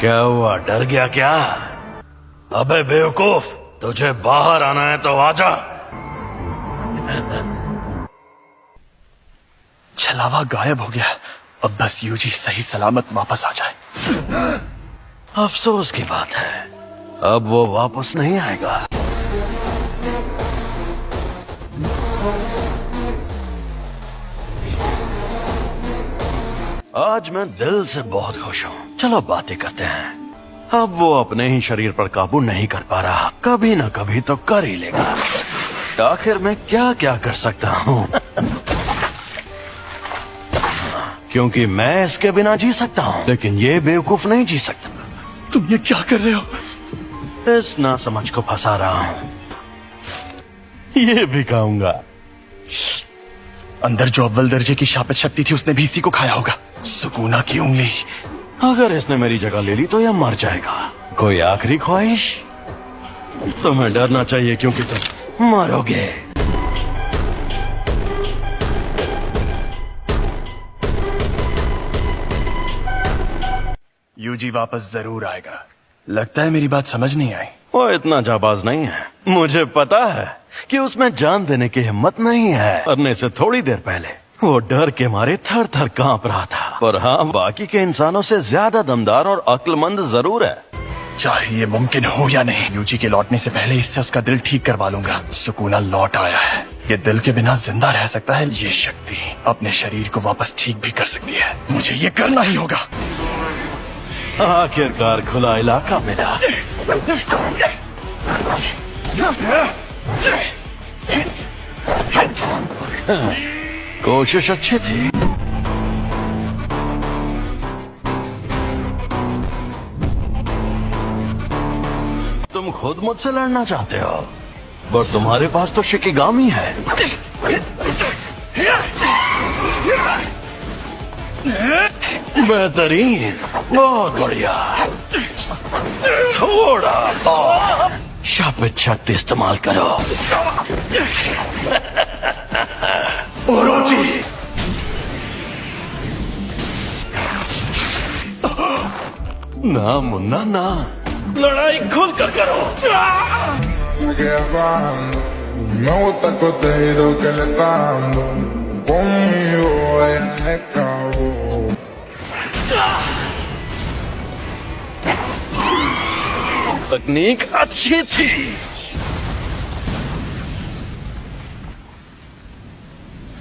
क्या हुआ, डर गया क्या? अबे बेवकूफ, तुझे बाहर आना है तो आजा। छलावा गायब हो गया। अब बस यूजी सही सलामत वापस आ जाए। अफसोस की बात है, अब वो वापस नहीं आएगा। आज मैं दिल से बहुत खुश हूँ। चलो बातें करते हैं। अब वो अपने ही शरीर पर काबू नहीं कर पा रहा, कभी ना कभी तो कर ही लेगा। आखिर मैं क्या क्या कर सकता हूँ? क्योंकि मैं इसके बिना जी सकता हूँ, लेकिन ये बेवकूफ नहीं जी सकता। तुम ये क्या कर रहे हो? इस नासमझ को फंसा रहा हूँ। ये भी खाऊंगा। अंदर जो अव्वल दर्जे की शापित शक्ति थी उसने भी इसी को खाया होगा। सुकूना की उंगली। अगर इसने मेरी जगह ले ली तो यह मर जाएगा। कोई आखिरी ख्वाहिश? तुम्हें डरना चाहिए क्योंकि तुम मरोगे। यूजी वापस जरूर आएगा। लगता है मेरी बात समझ नहीं आई। वो इतना जाबाज नहीं है। मुझे पता है कि उसमें जान देने की हिम्मत नहीं है। मरने से थोड़ी देर पहले वो डर के मारे थर थर कांप रहा था। पर हाँ, बाकी के इंसानों से ज्यादा दमदार और अक्लमंद जरूर है। चाहे ये मुमकिन हो या नहीं, यूजी के लौटने से पहले इससे उसका दिल ठीक करवा लूंगा। सुकूना लौट आया है। ये दिल के बिना जिंदा रह सकता है। ये शक्ति अपने शरीर को वापस ठीक भी कर सकती है। मुझे ये करना ही होगा। आखिरकार खुला इलाका मिला। कोशिश अच्छी थी। तुम खुद मुझसे लड़ना चाहते हो, पर तुम्हारे पास तो शिकिगामी है। बेहतरीन, बहुत बढ़िया। थोड़ा और शापित शक्ति इस्तेमाल करो। ओरोची! ना मुन्ना ना, लड़ाई खुल कर करो। Me queda bajando. Me gusta el contenido que le está dando. Conmigo ella se acabó. तकनीक अच्छी थी।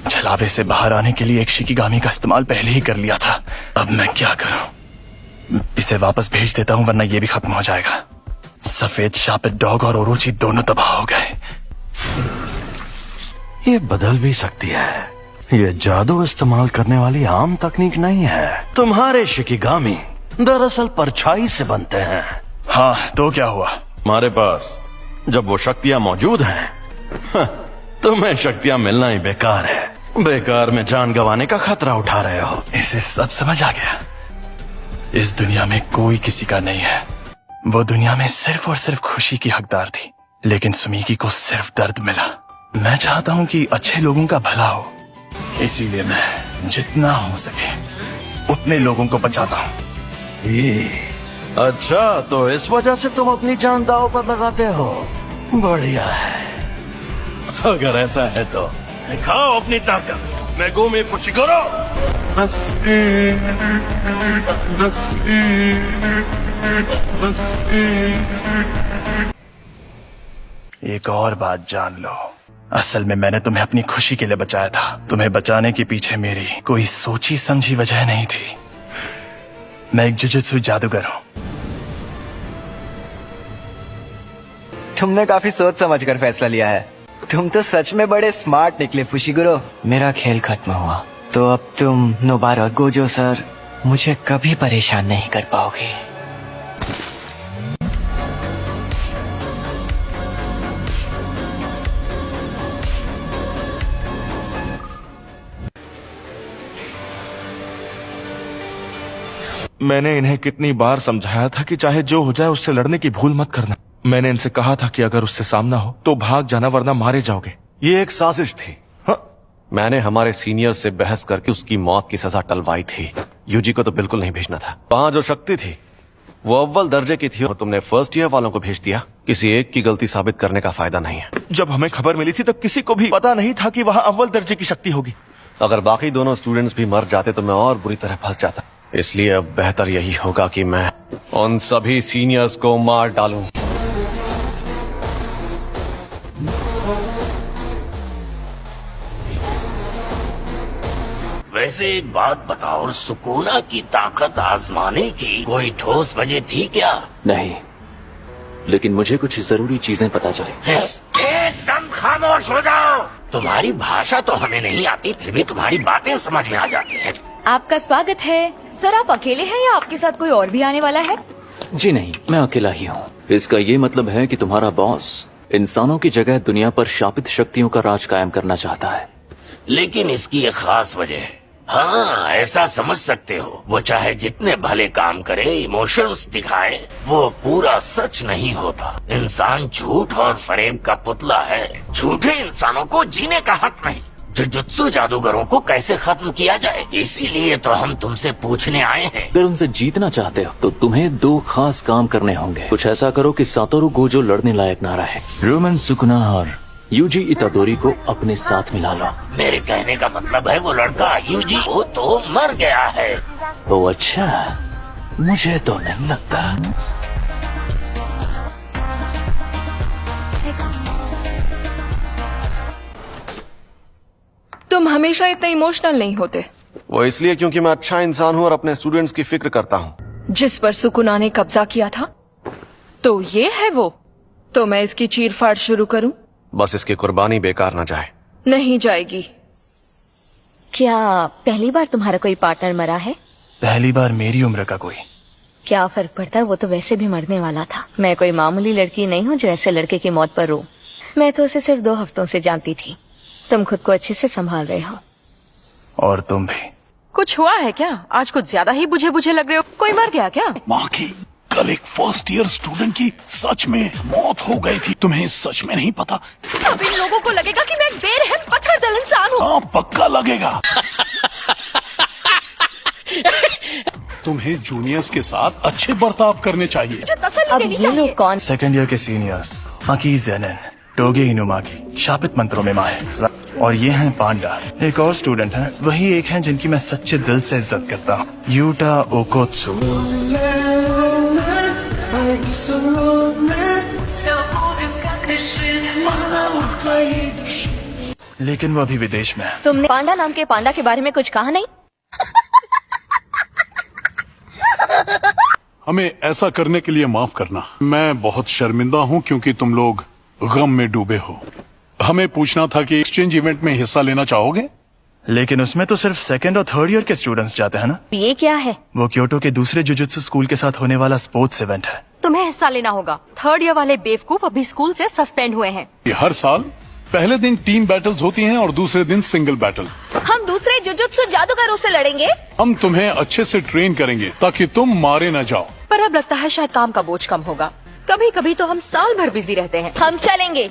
छलावे से बाहर आने के लिए एक शिकिगामी का इस्तेमाल पहले ही कर लिया था। अब मैं क्या करूं? इसे वापस भेज देता हूं, वरना ये भी खत्म हो जाएगा। सफेद शापित डॉग और ओरोची दोनों तबाह हो गए। ये बदल भी सकती है। ये जादू इस्तेमाल करने वाली आम तकनीक नहीं है। तुम्हारे शिकिगामी दरअसल परछाई से बनते हैं। हाँ, तो क्या हुआ? हमारे पास जब वो शक्तियां मौजूद हैं, तुम्हें शक्तियां मिलना ही बेकार है। बेकार में जान गंवाने का खतरा उठा रहे हो। इसे सब समझ आ गया। इस दुनिया में कोई किसी का नहीं है। वो दुनिया में सिर्फ और सिर्फ खुशी की हकदार थी, लेकिन सुमीकी को सिर्फ दर्द मिला। मैं चाहता हूँ कि अच्छे लोगों का भला हो, इसीलिए मैं जितना हो सके उतने लोगों को बचाता हूँ। अच्छा, तो इस वजह से तुम अपनी जान दांव पर लगाते हो। बढ़िया है। अगर ऐसा है तो दिखाओ अपनी ताकत। मैं गुमी फुशिगोरो। एक और बात जान लो, असल में मैंने तुम्हें अपनी खुशी के लिए बचाया था। तुम्हें बचाने के पीछे मेरी कोई सोची समझी वजह नहीं थी। मैं एक जुजुत्सु जादूगर हूँ। तुमने काफी सोच समझ कर फैसला लिया है। तुम तो सच में बड़े स्मार्ट निकले फुशिगुरो। मेरा खेल खत्म हुआ, तो अब तुम नोबारा और गोजो सर मुझे कभी परेशान नहीं कर पाओगे। मैंने इन्हें कितनी बार समझाया था कि चाहे जो हो जाए उससे लड़ने की भूल मत करना। मैंने इनसे कहा था कि अगर उससे सामना हो तो भाग जाना, वरना मारे जाओगे। ये एक साजिश थी। हाँ? मैंने हमारे सीनियर से बहस करके उसकी मौत की सजा टलवाई थी। यूजी को तो बिल्कुल नहीं भेजना था। वहां जो शक्ति थी वो अव्वल दर्जे की थी और तुमने फर्स्ट ईयर वालों को भेज दिया। किसी एक की गलती साबित करने का फायदा नहीं है। जब हमें खबर मिली थी तब किसी को भी पता नहीं था कि वहाँ अव्वल दर्जे की शक्ति होगी। अगर बाकी दोनों स्टूडेंट्स भी मर जाते तो मैं और बुरी तरह फंस जाता। इसलिए अब बेहतर यही होगा कि मैं उन सभी सीनियर्स को मार डालूं। वैसे एक बात बताओ, सुकूना की ताकत आजमाने की कोई ठोस वजह थी क्या? नहीं, लेकिन मुझे कुछ जरूरी चीजें पता चली। एकदम खामोश हो जाओ। तुम्हारी भाषा तो हमें नहीं आती, फिर भी तुम्हारी बातें समझ में आ जाती हैं। आपका स्वागत है। सर, आप अकेले हैं या आपके साथ कोई और भी आने वाला है? जी नहीं, मैं अकेला ही हूँ। इसका ये मतलब है कि तुम्हारा बॉस इंसानों की जगह दुनिया पर शापित शक्तियों का राज कायम करना चाहता है। लेकिन इसकी एक खास वजह है। हाँ, ऐसा समझ सकते हो, वो चाहे जितने भले काम करे, इमोशंस दिखाए, वो पूरा सच नहीं होता। इंसान झूठ और फरेब का पुतला है। झूठे इंसानों को जीने का हक नहीं। जुजुत्सु जादूगरों को कैसे खत्म किया जाए, इसीलिए तो हम तुमसे पूछने आए हैं। अगर उनसे जीतना चाहते हो तो तुम्हें 2 खास काम करने होंगे। कुछ ऐसा करो कि सातोरु गोजो लड़ने लायक ना रहे। रोमन सुकुना और यूजी इतादोरी को अपने साथ मिला लो। मेरे कहने का मतलब है वो लड़का यूजी वो तो मर गया है। ओ अच्छा, मुझे तो नहीं लगता। तुम हमेशा इतने इमोशनल नहीं होते। वो इसलिए क्योंकि मैं अच्छा इंसान हूँ और अपने स्टूडेंट्स की फिक्र करता हूँ। जिस पर सुकुना ने कब्जा किया था, तो ये है वो। तो मैं इसकी चीरफाड़ शुरू करूं? बस इसकी कुर्बानी बेकार ना जाए। नहीं जाएगी। क्या पहली बार तुम्हारा कोई पार्टनर मरा है? पहली बार मेरी उम्र का कोई। क्या फर्क पड़ता है, वो तो वैसे भी मरने वाला था। मैं कोई मामूली लड़की नहीं हूँ जो ऐसे लड़के की मौत पर रो। मैं तो उसे सिर्फ 2 हफ्तों से जानती थी। तुम खुद को अच्छे से संभाल रहे हो। और तुम भी। कुछ हुआ है क्या? आज कुछ ज्यादा ही बुझे बुझे लग रहे हो। कोई मर गया क्या? माँ की कल एक फर्स्ट ईयर स्टूडेंट की सच में मौत हो गई थी। तुम्हें सच में नहीं पता? सब इन लोगों को लगेगा कि मैं एक बेरहम पत्थरदिल इंसान हूँ। हाँ, पक्का लगेगा। तुम्हें जूनियर्स के साथ अच्छे बर्ताव करने चाहिए। अब ये लोग कौन? सेकंड ईयर के सीनियर्स माकी ज़ेनन, टोगे इनुमाकी, शापित मंत्रों में माहिर। और ये हैं पांडा। एक और स्टूडेंट हैं, वही एक हैं जिनकी मैं सच्चे दिल से इज्जत करता हूँ, यूटा ओकोत्सु। लेकिन वो अभी विदेश में है। तुमने पांडा नाम के पांडा के बारे में कुछ कहा नहीं? हमें ऐसा करने के लिए माफ करना। मैं बहुत शर्मिंदा हूँ क्योंकि तुम लोग गम में डूबे हो। हमें पूछना था कि एक्सचेंज इवेंट में हिस्सा लेना चाहोगे? लेकिन उसमें तो सिर्फ सेकंड और थर्ड ईयर के स्टूडेंट्स जाते हैं ना। ये क्या है? वो क्योटो के दूसरे जुजुत्सु स्कूल के साथ होने वाला स्पोर्ट्स इवेंट है। तुम्हें हिस्सा लेना होगा। 3rd ईयर वाले बेवकूफ अभी स्कूल से सस्पेंड हुए हैं। ये हर साल पहले दिन टीम बैटल्स होती हैं और दूसरे दिन सिंगल बैटल। हम दूसरे जुजुत्सु जादूगरों से लड़ेंगे। हम तुम्हें अच्छे से ट्रेन करेंगे ताकि तुम मारे न जाओ। पर अब लगता है शायद काम का बोझ कम होगा। कभी कभी तो हम साल भर बिजी रहते हैं। हम चलेंगे।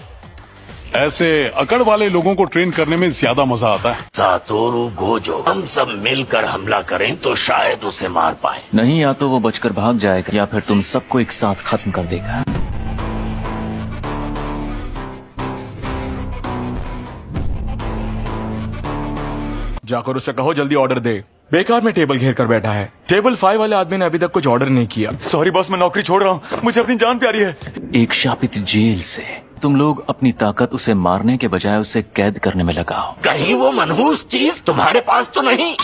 ऐसे अकड़ वाले लोगों को ट्रेन करने में ज्यादा मजा आता है। सातोरु गोजो, हम सब मिलकर हमला करें तो शायद उसे मार पाए। नहीं, या तो वो बचकर भाग जाएगा या फिर तुम सबको एक साथ खत्म कर देगा। जाकर उसे कहो जल्दी ऑर्डर दे। बेकार में टेबल घेर कर बैठा है। टेबल 5 वाले आदमी ने अभी तक कुछ ऑर्डर नहीं किया। सॉरी बॉस, मैं नौकरी छोड़ रहा हूँ। मुझे अपनी जान प्यारी है। एक शापित जेल से तुम लोग अपनी ताकत उसे मारने के बजाय उसे कैद करने में लगाओ। कहीं वो मनहूस चीज तुम्हारे पास तो नहीं?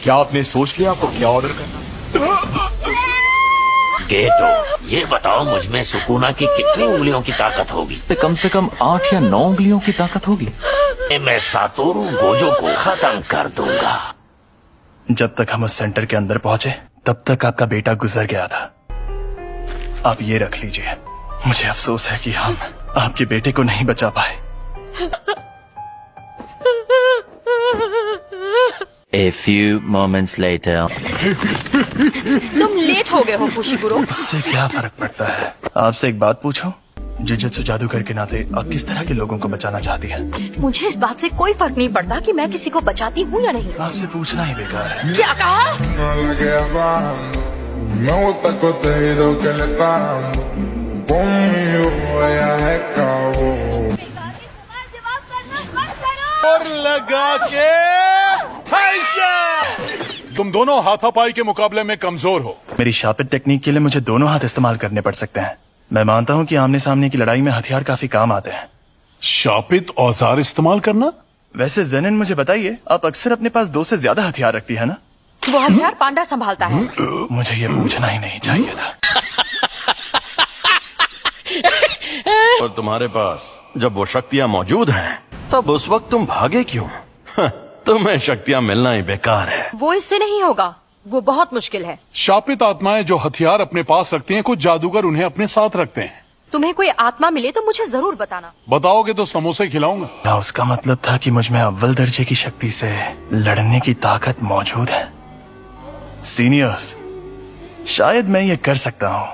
क्या आपने सोच लिया आपको क्या ऑर्डर करना? गेटो, ये बताओ मुझ में सुकुना की कितनी उंगलियों की ताकत होगी? कम से कम 8 या 9 उंगलियों की ताकत होगी। मैं सातोरु गोजो को खत्म कर दूंगा। जब तक हम उस सेंटर के अंदर पहुंचे तब तक आपका बेटा गुजर गया था। आप ये रख लीजिए। मुझे अफसोस है कि हम आपके बेटे को नहीं बचा पाए। A few moments later. तुम लेट हो गए हो फुशिगुरो। इससे क्या फर्क पड़ता है? आपसे एक बात पूछूं? जुजुत्सु जादूगर के नाते आप किस तरह के लोगों को बचाना चाहती हैं? मुझे इस बात से कोई फर्क नहीं पड़ता कि मैं किसी को बचाती हूँ या नहीं। आपसे पूछना ही बेकार है। क्या कहा? No le queda bajando. Me gusta el contenido que le está dando. Conmigo ella se acabó. और लगा के तुम दोनों हाथापाई के मुकाबले में कमजोर हो। मेरी शापित टेक्निक के लिए मुझे दोनों हाथ इस्तेमाल करने पड़ सकते हैं। मैं मानता हूँ कि आमने सामने की लड़ाई में हथियार काफी काम आते हैं। शापित औजार इस्तेमाल करना? वैसे जेनिन मुझे बताइए, आप अक्सर अपने पास 2 से ज्यादा हथियार रखती है ना? वो हथियार पांडा संभालता है। मुझे ये पूछना ही नहीं चाहिए था। और तुम्हारे पास जब वो शक्तियां मौजूद हैं, तब उस वक्त तुम भागे क्यों? तुम्हें शक्तियां मिलना ही बेकार है। वो इससे नहीं होगा, वो बहुत मुश्किल है। शापित आत्माएं जो हथियार अपने पास रखती हैं, कुछ जादूगर उन्हें अपने साथ रखते हैं। तुम्हें कोई आत्मा मिले तो मुझे जरूर बताना। बताओगे तो समोसे खिलाऊंगा। क्या उसका मतलब था कि मुझ में अव्वल दर्जे की शक्ति से लड़ने की ताकत मौजूद है? सीनियर्स, शायद मैं ये कर सकता हूँ।